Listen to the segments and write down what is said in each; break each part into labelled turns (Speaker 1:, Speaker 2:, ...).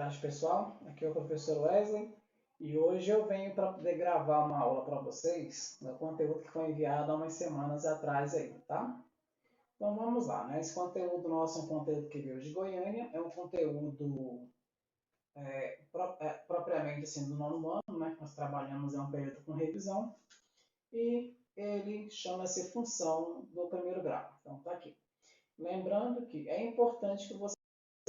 Speaker 1: tarde, pessoal. Aqui é o professor Wesley e hoje eu venho para poder gravar uma aula para vocês do conteúdo que foi enviado há umas semanas atrás aí, tá? Então vamos lá, né? Esse conteúdo nosso é um conteúdo que veio de Goiânia, é um conteúdo propriamente assim do nono ano, né? Nós trabalhamos em um período com revisão e ele chama-se função do primeiro grau. Então tá aqui. Lembrando que é importante que você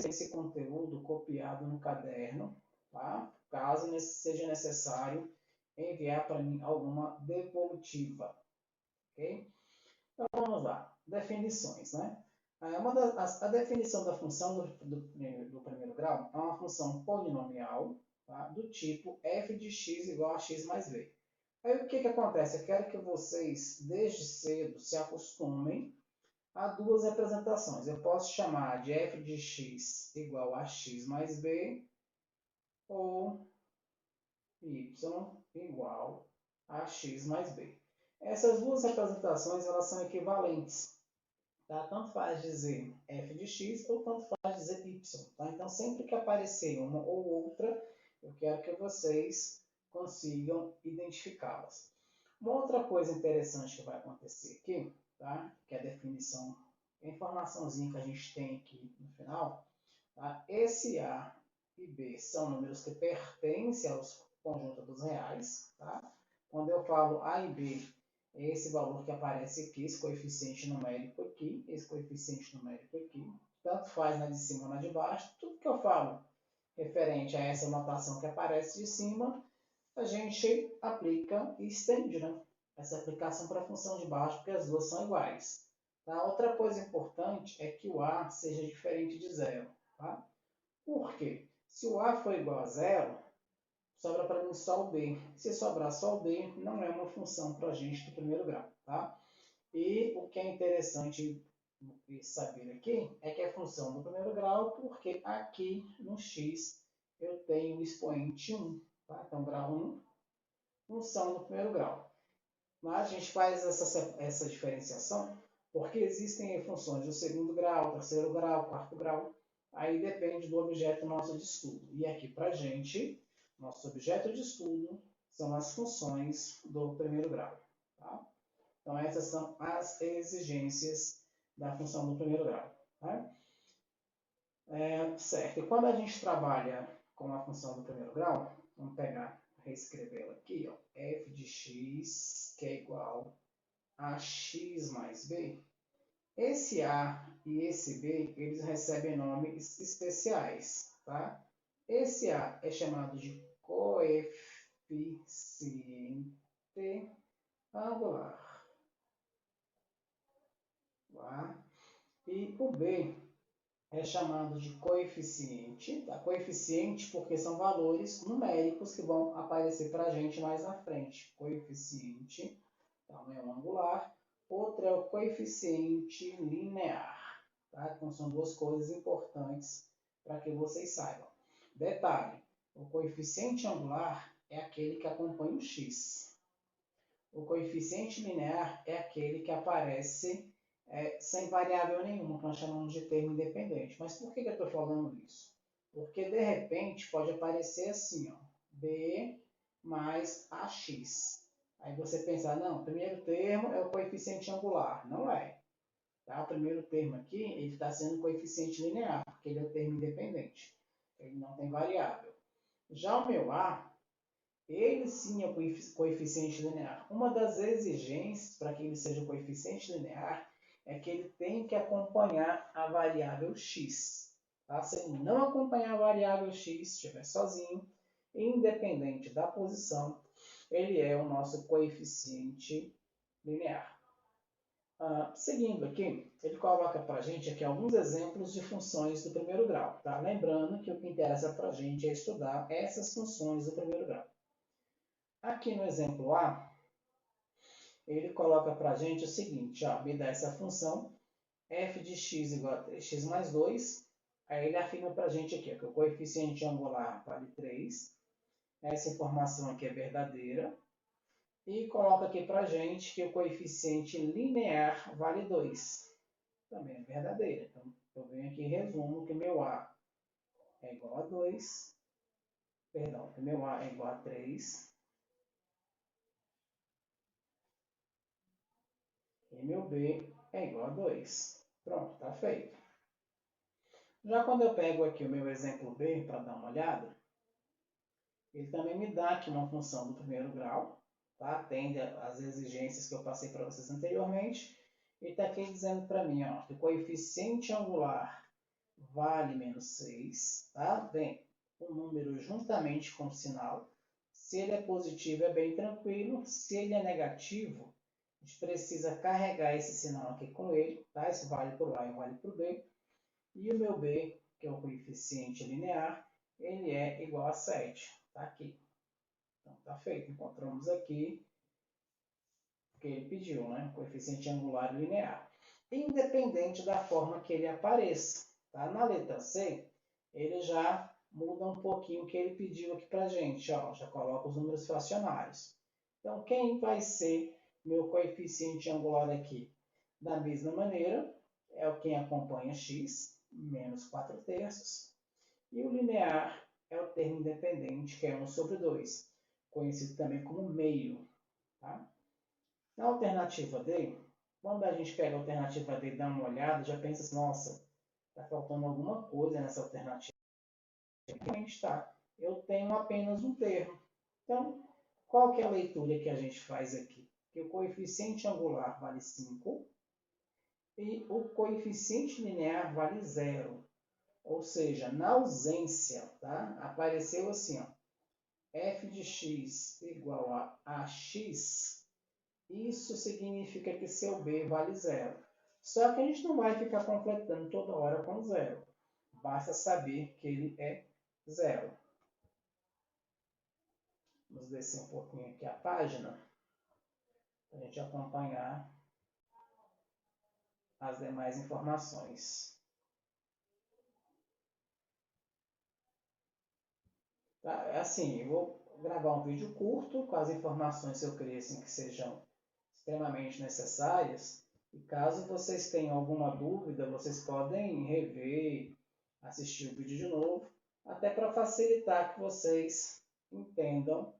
Speaker 1: esse conteúdo copiado no caderno, tá? Caso seja necessário enviar para mim alguma devolutiva, ok? Então vamos lá, definições, né? A definição da função do primeiro grau é uma função polinomial, tá? Do tipo f de x igual a x mais b. Aí o que acontece? Eu quero que vocês, desde cedo, se acostumem há duas representações. Eu posso chamar de f de x igual a x mais b ou y igual a x mais b. Essas duas representações elas são equivalentes. Tá? Tanto faz dizer f de x ou tanto faz dizer y. Tá? Então, sempre que aparecer uma ou outra, eu quero que vocês consigam identificá-las. Uma outra coisa interessante que vai acontecer aqui, tá? Que é a definição, a informaçãozinha que a gente tem aqui no final, tá? Esse A e B são números que pertencem aos conjuntos dos reais. Tá? Quando eu falo A e B, é esse valor que aparece aqui, esse coeficiente numérico aqui, esse coeficiente numérico aqui. Tanto faz na de cima ou na de baixo. Tudo que eu falo referente a essa notação que aparece de cima, a gente aplica e estende, né? Essa aplicação para a função de baixo, porque as duas são iguais. Tá? Outra coisa importante é que o A seja diferente de zero. Tá? Por quê? Se o A for igual a zero, sobra para mim só o B. Se sobrar só o B, não é uma função para a gente do primeiro grau. Tá? E o que é interessante saber aqui é que é função do primeiro grau, porque aqui no x eu tenho o expoente 1. Tá? Então, grau 1, função do primeiro grau. Mas a gente faz essa diferenciação porque existem funções do segundo grau, terceiro grau, quarto grau. Aí depende do objeto nosso de estudo. E aqui para a gente, nosso objeto de estudo são as funções do primeiro grau. Tá? Então essas são as exigências da função do primeiro grau. Tá? Certo. E quando a gente trabalha com a função do primeiro grau, vamos pegar, reescrevê-la aqui, ó, f de x, que é igual a x mais b. Esse a e esse b, eles recebem nomes especiais, tá? Esse a é chamado de coeficiente angular. Tá? E o b é chamado de coeficiente, tá? Coeficiente porque são valores numéricos que vão aparecer para a gente mais na frente. Coeficiente, tamanho angular. Outro é o coeficiente linear. Tá? Então são duas coisas importantes para que vocês saibam. Detalhe, o coeficiente angular é aquele que acompanha o x. O coeficiente linear é aquele que aparece sem variável nenhuma, que nós chamamos de termo independente. Mas por que eu estou falando isso? Porque, de repente, pode aparecer assim, ó, b mais ax. Aí você pensa, não, o primeiro termo é o coeficiente angular. Não é. Tá? O primeiro termo aqui, ele está sendo coeficiente linear, porque ele é o termo independente. Ele não tem variável. Já o meu a, ele sim é o coeficiente linear. Uma das exigências para que ele seja coeficiente linear é que ele tem que acompanhar a variável x. Tá? Se ele não acompanhar a variável x, estiver sozinho, independente da posição, ele é o nosso coeficiente linear. Seguindo aqui, ele coloca para a gente aqui alguns exemplos de funções do primeiro grau. Tá? Lembrando que o que interessa para a gente é estudar essas funções do primeiro grau. Aqui no exemplo A, ele coloca para a gente o seguinte, ó, me dá essa função f de x igual a 3x mais 2, aí ele afirma para a gente aqui, ó, que o coeficiente angular vale 3, essa informação aqui é verdadeira, e coloca aqui para a gente que o coeficiente linear vale 2, também é verdadeira. Então, eu venho aqui e resumo que meu A é igual a 2. Perdão, que meu A é igual a 3. E meu B é igual a 2. Pronto, está feito. Já quando eu pego aqui o meu exemplo B para dar uma olhada, ele também me dá aqui uma função do primeiro grau, tá? Atende às exigências que eu passei para vocês anteriormente. E está aqui dizendo para mim, ó, que o coeficiente angular vale menos 6, tá? Vem o número juntamente com o sinal. Se ele é positivo, é bem tranquilo. Se ele é negativo, a gente precisa carregar esse sinal aqui com ele, tá? Isso vale para o A e vale para o B. E o meu B, que é o coeficiente linear, ele é igual a 7. Está aqui. Então, está feito. Encontramos aqui o que ele pediu, né? Coeficiente angular linear. Independente da forma que ele apareça. Tá? Na letra C, ele já muda um pouquinho o que ele pediu aqui para a gente. Ó, já coloca os números fracionários. Então, quem vai ser meu coeficiente angular aqui? Da mesma maneira, é o quem acompanha x, menos 4 terços. E o linear é o termo independente, que é 1 sobre 2, conhecido também como meio. Tá? Na alternativa D, quando a gente pega a alternativa D e dá uma olhada, já pensa assim, nossa, está faltando alguma coisa nessa alternativa. Realmente está. Eu tenho apenas um termo. Então, qual que é a leitura que a gente faz aqui? Que o coeficiente angular vale 5 e o coeficiente linear vale 0. Ou seja, na ausência, tá? Apareceu assim, ó, f de x igual a ax, isso significa que seu b vale 0. Só que a gente não vai ficar completando toda hora com 0. Basta saber que ele é 0. Vamos descer um pouquinho aqui a página, para a gente acompanhar as demais informações. Tá? Assim, eu vou gravar um vídeo curto com as informações que eu creio assim, que sejam extremamente necessárias. E caso vocês tenham alguma dúvida, vocês podem rever, assistir o vídeo de novo, até para facilitar que vocês entendam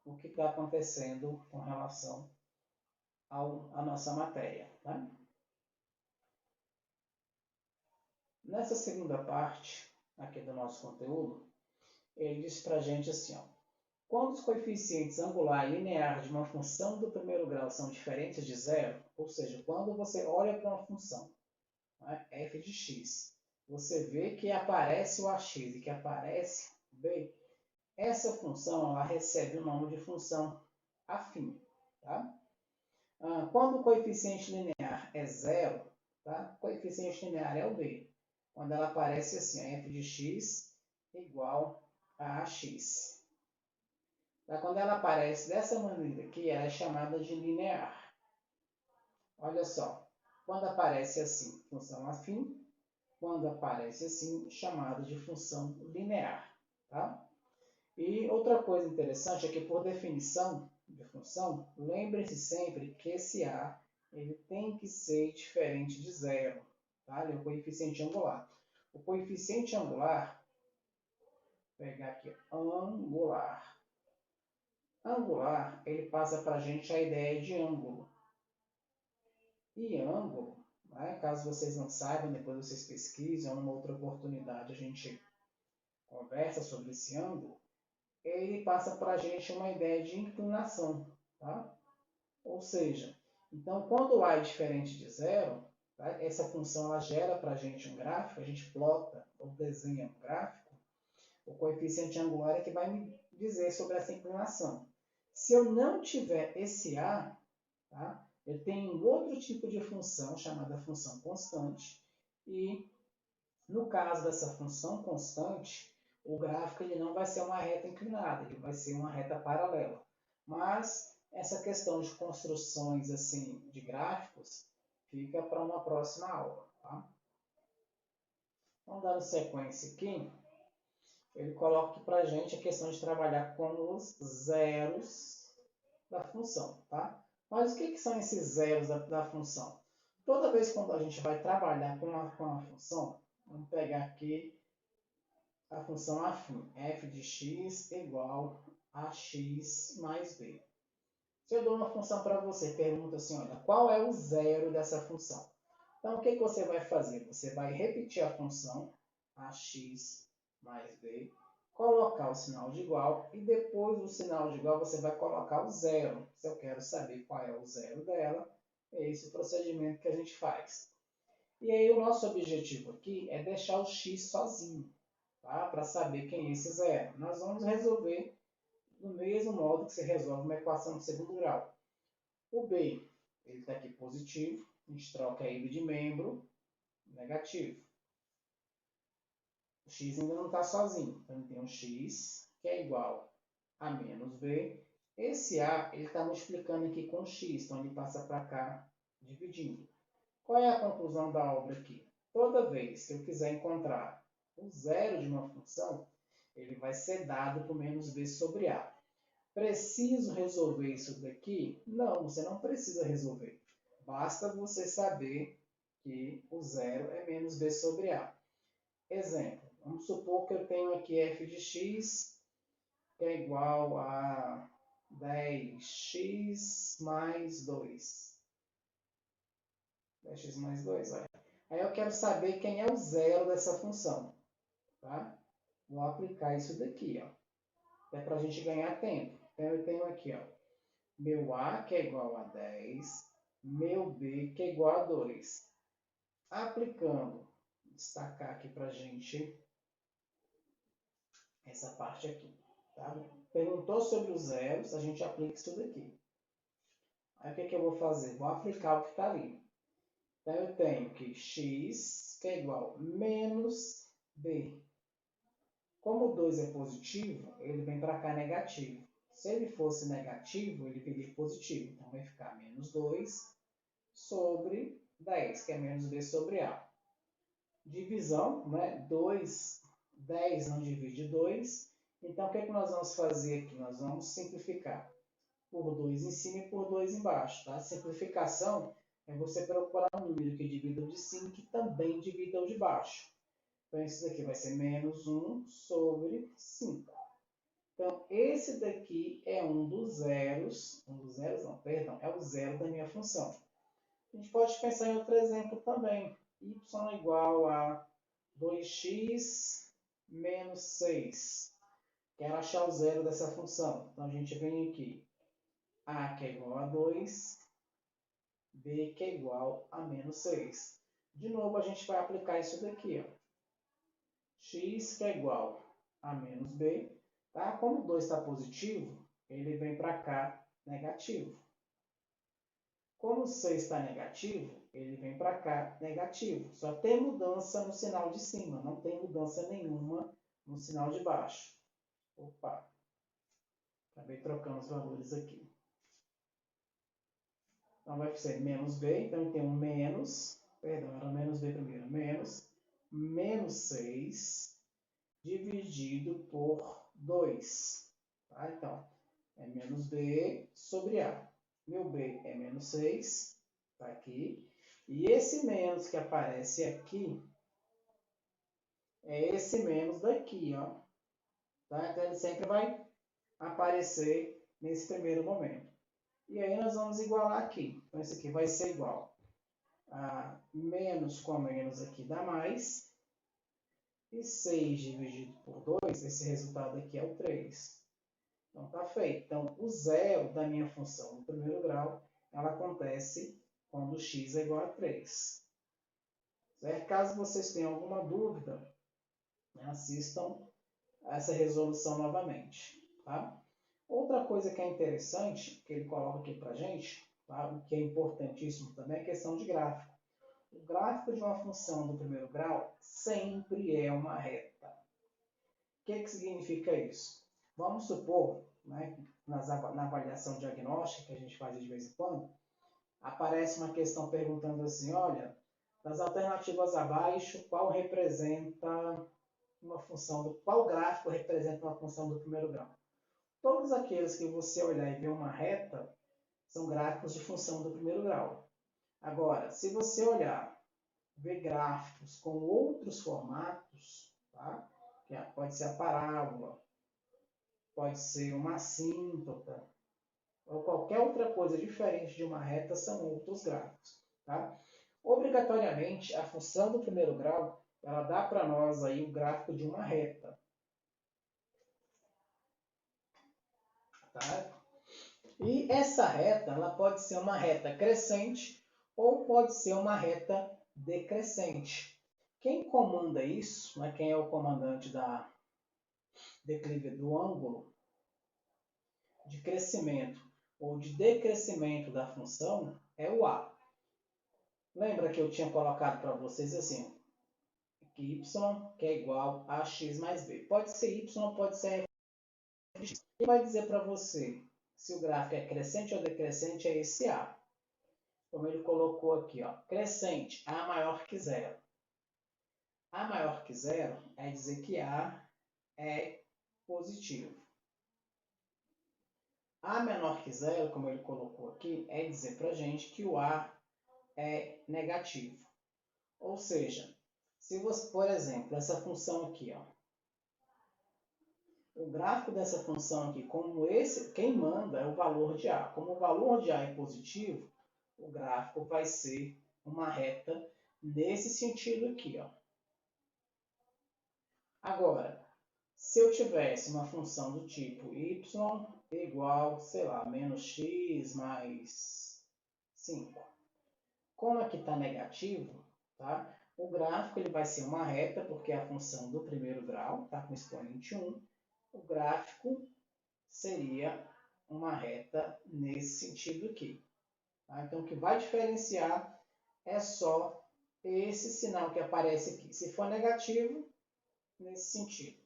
Speaker 1: o que está acontecendo com relação à nossa matéria. Tá? Nessa segunda parte aqui do nosso conteúdo, ele diz para a gente assim, ó, quando os coeficientes angular e linear de uma função do primeiro grau são diferentes de zero, ou seja, quando você olha para uma função, né, f de x, você vê que aparece o ax e que aparece o b, essa função ela recebe o nome de função afim. Tá? Quando o coeficiente linear é zero, tá? O coeficiente linear é o b. Quando ela aparece assim, f de x igual a ax. Quando ela aparece dessa maneira aqui, ela é chamada de linear. Olha só, quando aparece assim, função afim, quando aparece assim, chamada de função linear. Tá? E outra coisa interessante é que, por definição de função, lembre-se sempre que esse a ele tem que ser diferente de zero. Tá? Ele é o coeficiente angular. O coeficiente angular, vou pegar aqui, angular. Angular, ele passa para a gente a ideia de ângulo. E ângulo, né, caso vocês não saibam, depois vocês pesquisem, numa outra oportunidade a gente conversa sobre esse ângulo, ele passa para a gente uma ideia de inclinação. Tá? Ou seja, então quando A é diferente de zero, tá, essa função ela gera para a gente um gráfico, a gente plota ou desenha um gráfico, o coeficiente angular é que vai me dizer sobre essa inclinação. Se eu não tiver esse A, tá, eu tenho um outro tipo de função chamada função constante. E no caso dessa função constante, o gráfico ele não vai ser uma reta inclinada, ele vai ser uma reta paralela. Mas essa questão de construções assim de gráficos fica para uma próxima aula. Tá? Então, dando sequência aqui, ele coloca aqui para a gente a questão de trabalhar com os zeros da função. Tá? Mas o que são esses zeros da função? Toda vez quando a gente vai trabalhar com uma função, vamos pegar aqui a função afim, f de x igual a x mais b. Se eu dou uma função para você, pergunta assim, olha, qual é o zero dessa função? Então, o que você vai fazer? Você vai repetir a função, ax mais b, colocar o sinal de igual e depois do sinal de igual você vai colocar o zero. Se eu quero saber qual é o zero dela, é esse o procedimento que a gente faz. E aí o nosso objetivo aqui é deixar o x sozinho, tá? Para saber quem é esse zero. Nós vamos resolver do mesmo modo que você resolve uma equação de segundo grau. O b, ele está aqui positivo, a gente troca ele de membro, negativo. O x ainda não está sozinho, então tem um x que é igual a menos b. Esse a, ele está multiplicando aqui com x, então ele passa para cá dividindo. Qual é a conclusão da obra aqui? Toda vez que eu quiser encontrar o zero de uma função, ele vai ser dado por menos b sobre a. Preciso resolver isso daqui? Não, você não precisa resolver. Basta você saber que o zero é menos b sobre a. Exemplo, vamos supor que eu tenho aqui f de x que é igual a 10x mais 2. 10x mais 2, olha. Aí eu quero saber quem é o zero dessa função. Tá? Vou aplicar isso daqui, ó. É para a gente ganhar tempo. Então eu tenho aqui, ó, meu a que é igual a 10, meu b que é igual a 2. Aplicando, destacar aqui para a gente essa parte aqui. Tá? Perguntou sobre os zeros, a gente aplica isso daqui. Aí o que eu vou fazer? Vou aplicar o que está ali. Então eu tenho que x que é igual a menos b. Como o 2 é positivo, ele vem para cá negativo. Se ele fosse negativo, ele viria positivo. Então vai ficar menos 2 sobre 10, que é menos b sobre a. Divisão, né? 10 não divide 2. Então, o que nós vamos fazer aqui? Nós vamos simplificar por 2 em cima e por 2 embaixo. Tá? Simplificação é você procurar um número que divida o de cima e que também divida o de baixo. Então, isso daqui vai ser menos 1 sobre 5. Então, esse daqui é um dos zeros não, perdão, é o zero da minha função. A gente pode pensar em outro exemplo também. Y igual a 2x menos 6. Quero achar o zero dessa função. Então, a gente vem aqui. A que é igual a 2, B que é igual a menos 6. De novo, a gente vai aplicar isso daqui. Ó. X que é igual a menos B. Tá? Como o 2 está positivo, ele vem para cá negativo. Como o 6 está negativo, ele vem para cá negativo. Só tem mudança no sinal de cima, não tem mudança nenhuma no sinal de baixo. Opa, acabei trocando os valores aqui. Então vai ser menos b, então tem um menos, perdão, era menos b primeiro, menos 6 dividido por 2. Tá? Então, é menos b sobre a. Meu b é menos 6, está aqui. E esse menos que aparece aqui é esse menos daqui, ó. Tá? Então, ele sempre vai aparecer nesse primeiro momento. E aí nós vamos igualar aqui. Então, isso aqui vai ser igual a menos com menos aqui dá mais. E 6 dividido por 2, esse resultado aqui é o 3. Então, está feito. Então, o zero da minha função no primeiro grau, ela acontece quando x é igual a 3. Certo? Caso vocês tenham alguma dúvida, né, assistam a essa resolução novamente. Tá? Outra coisa que é interessante, que ele coloca aqui para a gente, tá? O que é importantíssimo também, é a questão de gráfico. O gráfico de uma função do primeiro grau sempre é uma reta. O que significa isso? Vamos supor, né, na avaliação diagnóstica que a gente faz de vez em quando, aparece uma questão perguntando assim, olha, das alternativas abaixo, qual representa uma função qual gráfico representa uma função do primeiro grau? Todos aqueles que você olhar e ver uma reta são gráficos de função do primeiro grau. Agora, se você olhar, ver gráficos com outros formatos, tá? que pode ser a parábola, pode ser uma assíntota, ou qualquer outra coisa diferente de uma reta são outros gráficos. Tá? Obrigatoriamente, a função do primeiro grau, ela dá para nós aí o gráfico de uma reta. Tá? E essa reta, ela pode ser uma reta crescente ou pode ser uma reta decrescente. Quem comanda isso, né, quem é o comandante da declive do ângulo de crescimento ou de decrescimento da função, é o A. Lembra que eu tinha colocado para vocês assim, que y que é igual a x mais b. Pode ser y, pode ser x. E vai dizer para você se o gráfico é crescente ou decrescente, é esse A. Como ele colocou aqui, ó, crescente, A maior que zero. A maior que zero é dizer que A é positivo. A menor que zero, como ele colocou aqui, é dizer para a gente que o A é negativo. Ou seja, se você, por exemplo, essa função aqui, ó, o gráfico dessa função aqui, como esse, quem manda é o valor de A. Como o valor de A é positivo, o gráfico vai ser uma reta nesse sentido aqui, ó. Agora, se eu tivesse uma função do tipo y igual, sei lá, menos x mais 5. Como aqui está negativo, tá? O gráfico ele vai ser uma reta, porque é a função do primeiro grau, tá? Com expoente 1. O gráfico seria uma reta nesse sentido aqui. Tá? Então, o que vai diferenciar é só esse sinal que aparece aqui. Se for negativo, nesse sentido.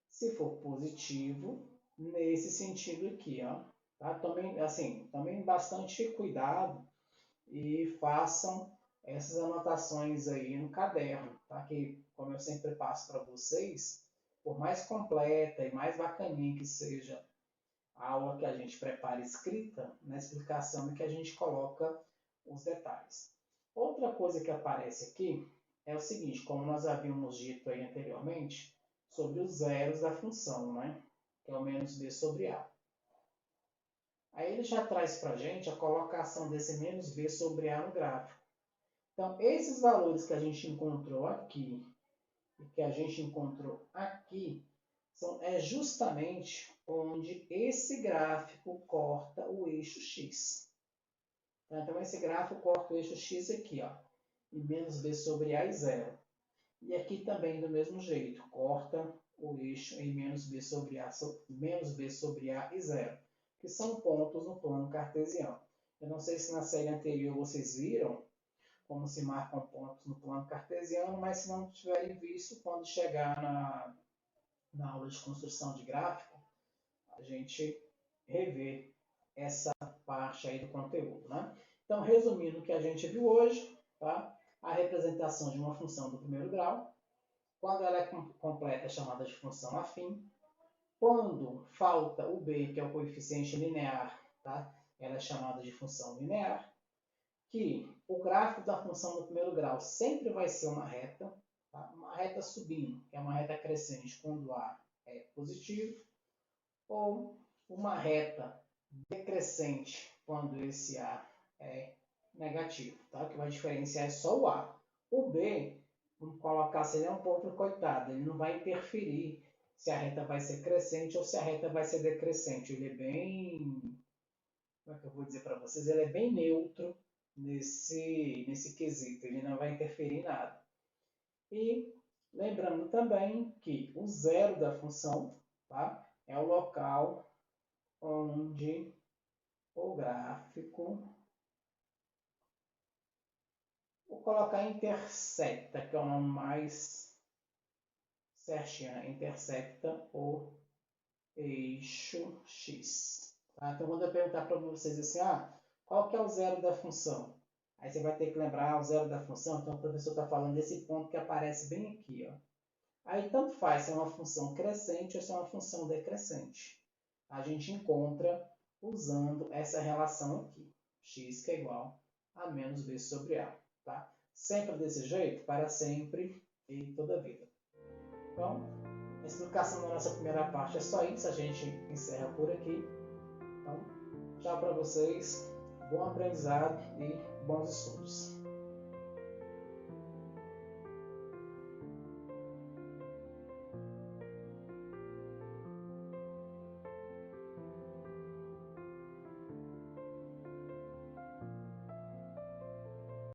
Speaker 1: Se for positivo, nesse sentido aqui, ó. Tá? Tomem bastante cuidado e façam essas anotações aí no caderno, tá? Que, como eu sempre passo para vocês, por mais completa e mais bacaninha que seja a aula que a gente prepara escrita, na explicação é que a gente coloca os detalhes. Outra coisa que aparece aqui é o seguinte, como nós havíamos dito aí anteriormente, sobre os zeros da função, né? Que é o menos b sobre a. Aí ele já traz para a gente a colocação desse menos b sobre a no gráfico. Então, esses valores que a gente encontrou aqui e que a gente encontrou aqui, é justamente onde esse gráfico corta o eixo x. Então, esse gráfico corta o eixo x aqui, ó, e menos b sobre a e zero. E aqui também do mesmo jeito, corta o eixo em menos b sobre a e zero, que são pontos no plano cartesiano. Eu não sei se na série anterior vocês viram como se marcam pontos no plano cartesiano, mas se não tiverem visto, quando chegar na aula de construção de gráfico, a gente revê essa parte aí do conteúdo, né? Então, resumindo o que a gente viu hoje, tá? A representação de uma função do primeiro grau, quando ela é completa é chamada de função afim. Quando falta o b, que é o coeficiente linear, tá? Ela é chamada de função linear. Que o gráfico da função do primeiro grau sempre vai ser uma reta, tá? Uma reta subindo, que é uma reta crescente quando A é positivo, ou uma reta decrescente quando esse A é negativo. Tá? O que vai diferenciar é só o A. O B, vamos colocar se ele é um pouco coitado, ele não vai interferir se a reta vai ser crescente ou se a reta vai ser decrescente. Ele é bem, como é que eu vou dizer para vocês? Ele é bem neutro nesse quesito, ele não vai interferir em nada. E lembrando também que o zero da função, tá, é o local onde o gráfico, vou colocar intersecta, que é o nome mais certinho, né? Intersecta o eixo x. Tá? Então, quando eu perguntar para vocês assim, qual que é o zero da função? Aí você vai ter que lembrar o zero da função, então o professor está falando desse ponto que aparece bem aqui. Ó. Aí tanto faz se é uma função crescente ou se é uma função decrescente. A gente encontra usando essa relação aqui. X que é igual a menos b sobre a. Tá? Sempre desse jeito, para sempre e toda a vida. Então, A explicação da nossa primeira parte é só isso, a gente encerra por aqui. Então, tchau para vocês, bom aprendizado e bons estudos.